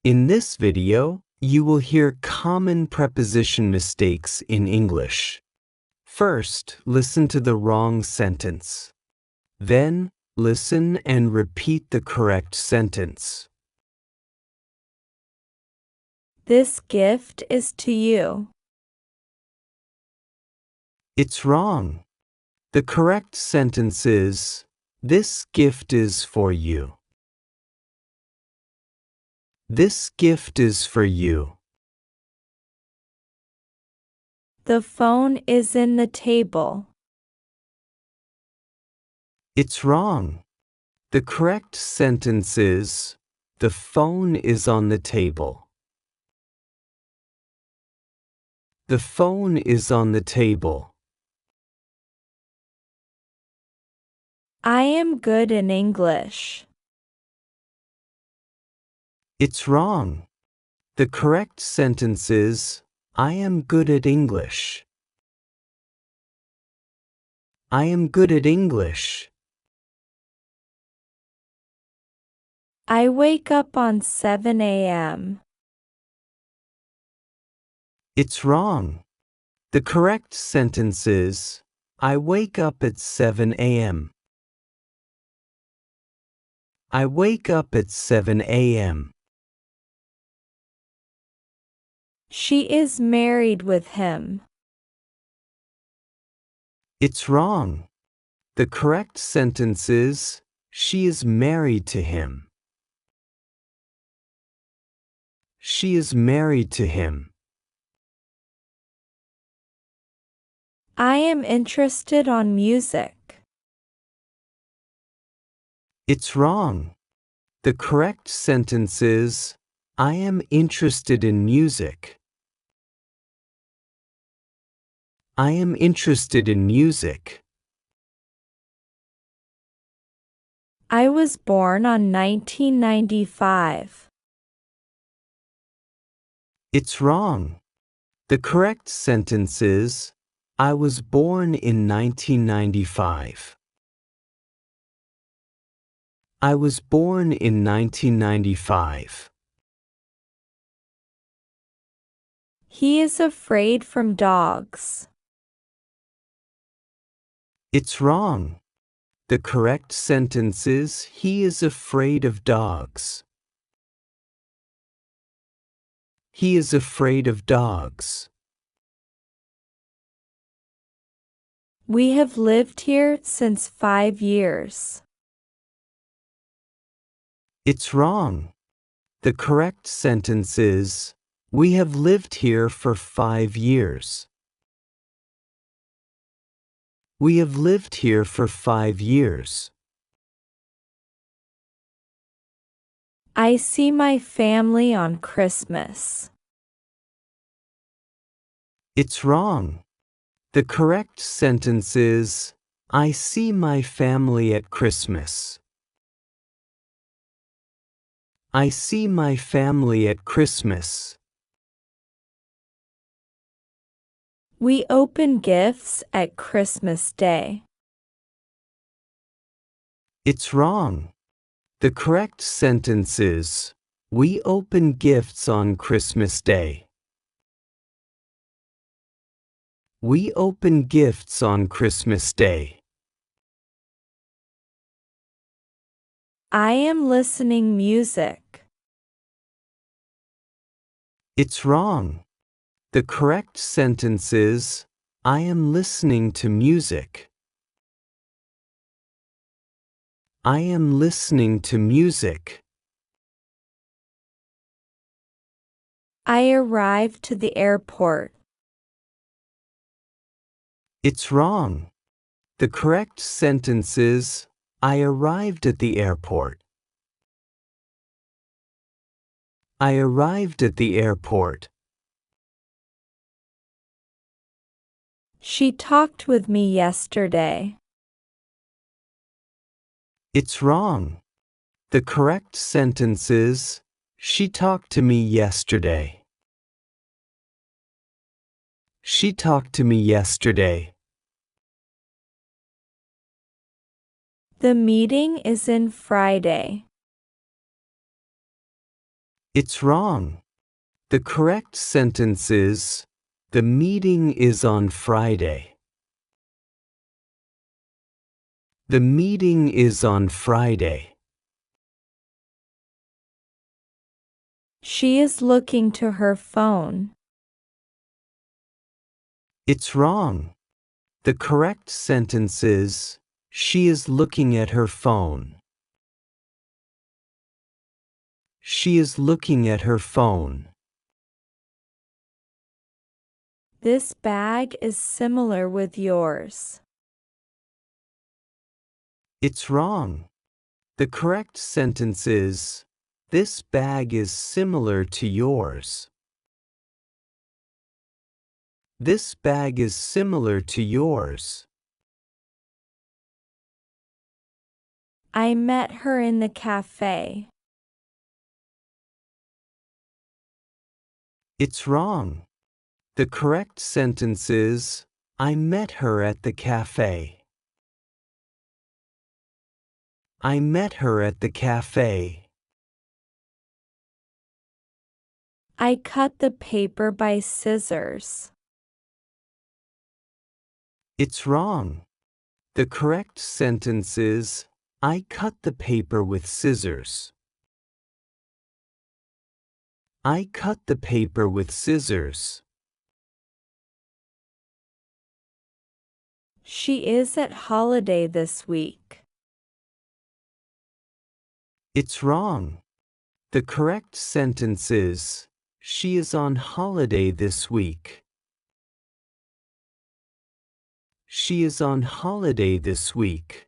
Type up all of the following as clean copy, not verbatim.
In this video, you will hear common preposition mistakes in English. First, listen to the wrong sentence. Then, listen and repeat the correct sentence. This gift is to you. It's wrong. The correct sentence is, this gift is for you. This gift is for you. The phone is in the table. It's wrong. The correct sentence is, the phone is on the table. The phone is on the table. I am good in English. It's wrong. The correct sentence is, I am good at English. I am good at English. I wake up on 7 a.m. It's wrong. The correct sentence is, I wake up at 7 a.m. I wake up at 7 a.m. She is married with him. It's wrong. The correct sentence is, she is married to him. She is married to him. I am interested on music. It's wrong. The correct sentence is, I am interested in music. I am interested in music. I was born on 1995. It's wrong. The correct sentence is, I was born in 1995. I was born in 1995. He is afraid from dogs. It's wrong. The correct sentence is, he is afraid of dogs. He is afraid of dogs. We have lived here since 5 years. It's wrong. The correct sentence is, we have lived here for 5 years. We have lived here for 5 years. I see my family on Christmas. It's wrong. The correct sentence is, I see my family at Christmas. I see my family at Christmas. We open gifts at Christmas Day. It's wrong. The correct sentence is, we open gifts on Christmas Day. We open gifts on Christmas Day. I am listening music. It's wrong. The correct sentence is, I am listening to music. I am listening to music. I arrived to the airport. It's wrong. The correct sentence is, I arrived at the airport. I arrived at the airport. She talked with me yesterday. It's wrong. The correct sentence is, she talked to me yesterday. She talked to me yesterday. The meeting is in Friday. It's wrong. The correct sentence is, the meeting is on Friday. The meeting is on Friday. She is looking to her phone. It's wrong. The correct sentence is, she is looking at her phone. She is looking at her phone. This bag is similar with yours. It's wrong. The correct sentence is, this bag is similar to yours. This bag is similar to yours. I met her in the cafe. It's wrong. The correct sentence is, I met her at the cafe. I met her at the cafe. I cut the paper by scissors. It's wrong. The correct sentence is, I cut the paper with scissors. I cut the paper with scissors. She is at holiday this week. It's wrong. The correct sentence is, she is on holiday this week. She is on holiday this week.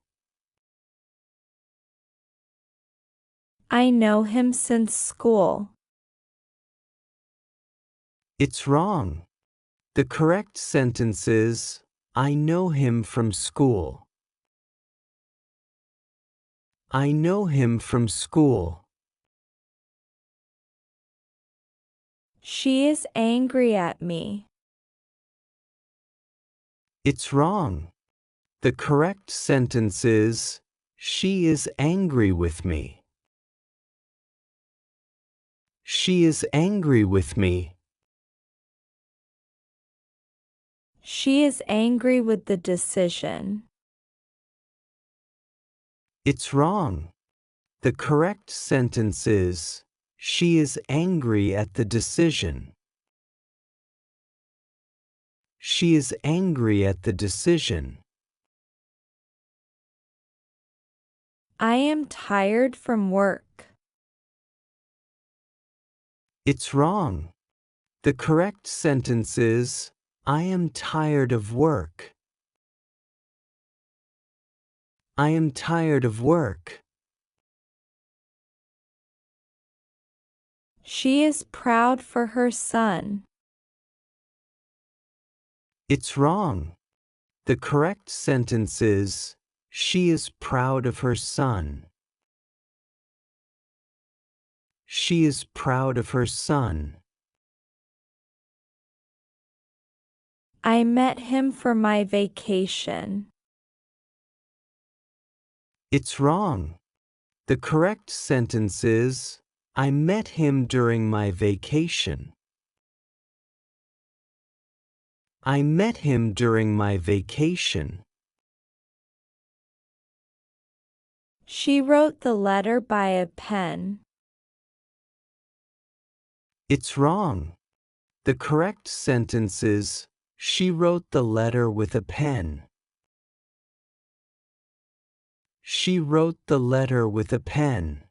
I know him since school. It's wrong. The correct sentence is, I know him from school. I know him from school. She is angry at me. It's wrong. The correct sentence is, she is angry with me. She is angry with me. She is angry with the decision. It's wrong. The correct sentence is, she is angry at the decision. She is angry at the decision. I am tired from work. It's wrong. The correct sentence is, I am tired of work. I am tired of work. She is proud for her son. It's wrong. The correct sentence is, she is proud of her son. She is proud of her son. I met him for my vacation. It's wrong. The correct sentence is, I met him during my vacation. I met him during my vacation. She wrote the letter by a pen. It's wrong. The correct sentence is, she wrote the letter with a pen. She wrote the letter with a pen.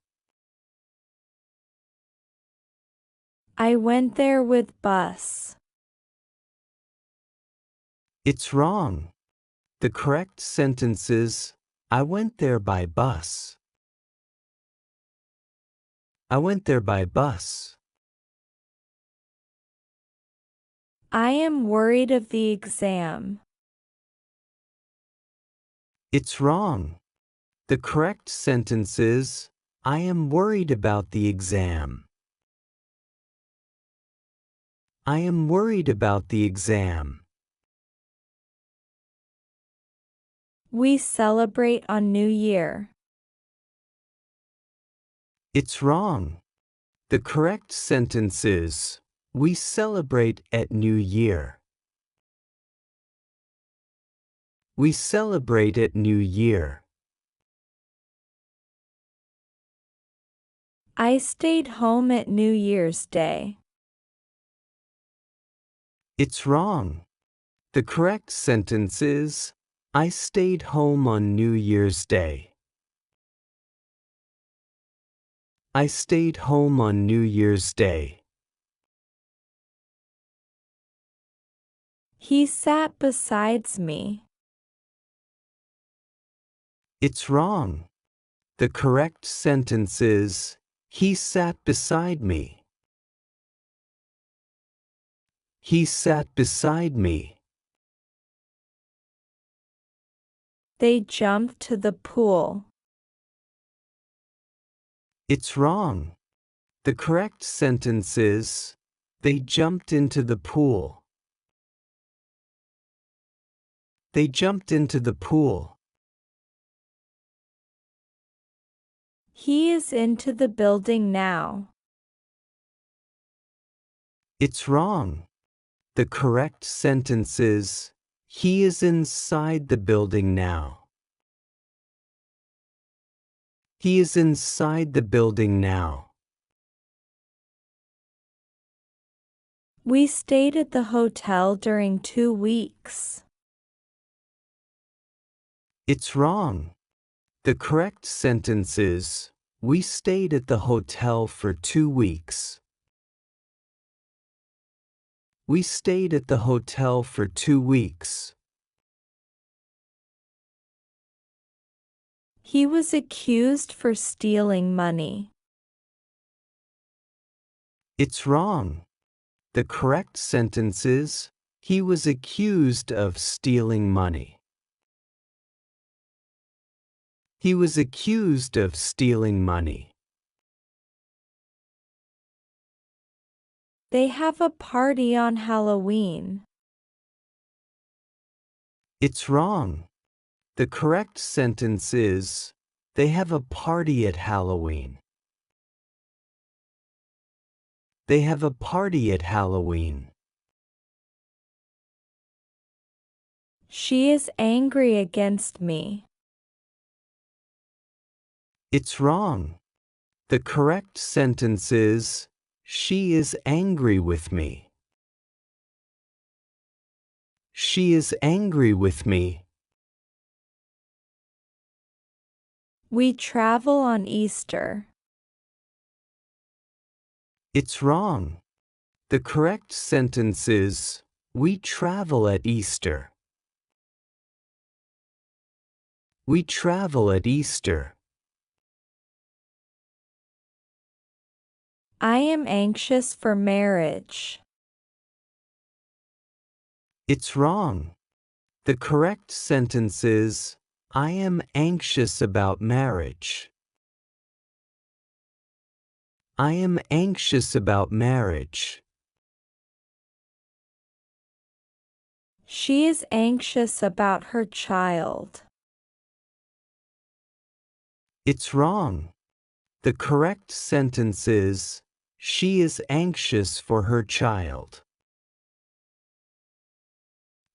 I went there with bus. It's wrong. The correct sentence is, I went there by bus. I went there by bus. I am worried of the exam. It's wrong. The correct sentence is, I am worried about the exam. I am worried about the exam. We celebrate on New Year. It's wrong. The correct sentence is, we celebrate at New Year. We celebrate at New Year. I stayed home at New Year's Day. It's wrong. The correct sentence is, I stayed home on New Year's Day. I stayed home on New Year's Day. He sat beside me. It's wrong. The correct sentence is, he sat beside me. He sat beside me. They jumped to the pool. It's wrong. The correct sentence is, they jumped into the pool. They jumped into the pool. He is into the building now. It's wrong. The correct sentence is, he is inside the building now. He is inside the building now. We stayed at the hotel during 2 weeks. It's wrong. The correct sentence is, we stayed at the hotel for 2 weeks. We stayed at the hotel for 2 weeks. He was accused for stealing money. It's wrong. The correct sentence is, he was accused of stealing money. He was accused of stealing money. They have a party on Halloween. It's wrong. The correct sentence is, they have a party at Halloween. They have a party at Halloween. She is angry against me. It's wrong. The correct sentence is, she is angry with me. She is angry with me. We travel on Easter. It's wrong. The correct sentence is, we travel at Easter. We travel at Easter. I am anxious for marriage. It's wrong. The correct sentence is, I am anxious about marriage. I am anxious about marriage. She is anxious about her child. It's wrong. The correct sentence is, she is anxious for her child.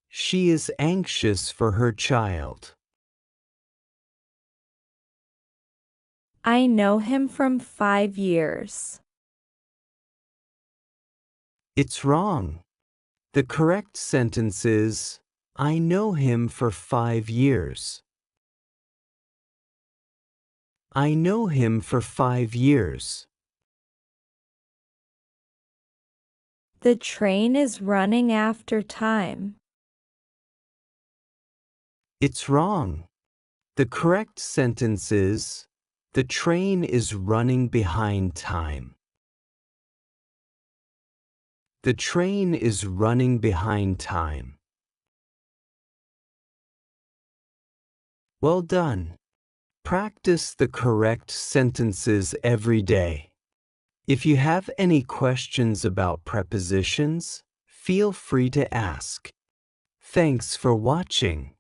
She is anxious for her child. I know him from 5 years. It's wrong. The correct sentence is, I know him for 5 years. I know him for 5 years. The train is running after time. It's wrong. The correct sentence is, the train is running behind time. The train is running behind time. Well done. Practice the correct sentences every day. If you have any questions about prepositions, feel free to ask. Thanks for watching.